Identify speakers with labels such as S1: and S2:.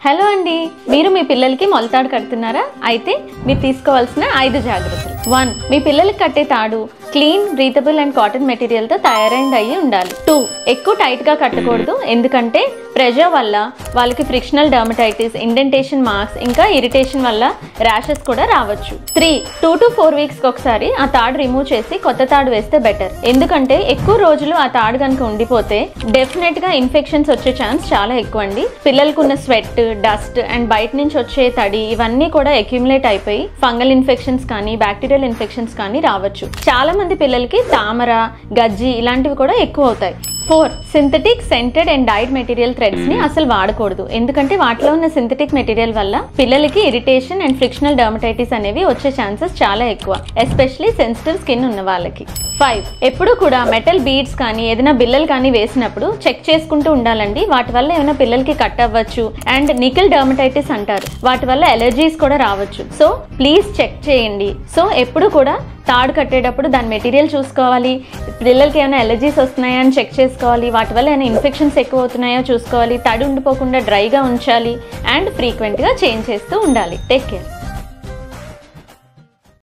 S1: Hello అండి, మీరు మీ పిల్లలకి మొలతాడు కడుతున్నారా? అయితే మీరు తీసుకోవాల్సిన 5 జాగ్రత్తలు. 1. మీ పిల్లలకి కట్టే తాడు క్లీన్, బ్రీతబుల్ అండ్ కాటన్ మెటీరియల్తో తయారైంది అయ్యి ఉండాలి. 2. ఎక్కువ టైట్గా కట్టకూడదు, ఎందుకంటే ప్రెషర్ వల్ల వాళ్ళకి ఫ్రిక్షనల్ డర్మటైటిస్, ఇండెంటేషన్ మార్క్స్ ఇంకా ఇరిటేషన్ వల్ల ర్యాషెస్ కూడా రావచ్చు. 3. 2 to 4 వీక్స్కి ఒకసారి ఆ తాడు రిమూవ్ చేసి కొత్త తాడు వేస్తే బెటర్, ఎందుకంటే ఎక్కువ రోజులు ఆ తాడు కనుక ఉండిపోతే డెఫినెట్గా ఇన్ఫెక్షన్స్ వచ్చే ఛాన్స్ చాలా ఎక్కువ అండి. పిల్లలకున్న స్వెట్, డస్ట్ అండ్ బయట నుంచి వచ్చే తడి ఇవన్నీ కూడా అక్యుములేట్ అయిపోయి ఫంగల్ ఇన్ఫెక్షన్స్ కానీ బ్యాక్టీరియల్ ఇన్ఫెక్షన్స్ కానీ రావచ్చు. చాలా మంది పిల్లలకి తామర, గజ్జి ఇలాంటివి కూడా ఎక్కువ అవుతాయి. 4. Synthetic, scented and died material threads ని అసలు వాడకూడదు, ఎందుకంటే వాటిలో ఉన్న సింథటిక్ మెటీరియల్ వల్ల పిల్లలకి ఇరిటేషన్ అండ్ ఫ్రిక్షనల్ డర్మటైటిస్ అనేవి వచ్చే ఛాన్సెస్ చాలా ఎక్కువ, ఎస్పెషలీ సెన్సిటివ్ స్కిన్ ఉన్న వాళ్ళకి. 5. ఎప్పుడు కూడా మెటల్ బీడ్స్ కానీ ఏదైనా బిల్లలు కానీ వేసినప్పుడు చెక్ చేసుకుంటూ ఉండాలండి. వాటి వల్ల ఏమైనా పిల్లలకి కట్ అవ్వచ్చు అండ్ నికిల్ డర్మటైటిస్ అంటారు, వాటి వల్ల ఎలర్జీస్ కూడా రావచ్చు. సో ప్లీజ్ చెక్ చేయండి. సో ఎప్పుడు కూడా తాడు కట్టేటప్పుడు దాని మెటీరియల్ చూసుకోవాలి, పిల్లలకి ఏమైనా ఎలర్జీస్ వస్తున్నాయా అని చెక్ చేసుకోవాలి, వాటి వల్ల ఏమైనా ఇన్ఫెక్షన్స్ ఎక్కువ అవుతున్నాయో చూసుకోవాలి, తడి ఉండిపోకుండా డ్రైగా ఉంచాలి అండ్ ఫ్రీక్వెంట్గా చేంజ్ చేస్తూ ఉండాలి. Take care.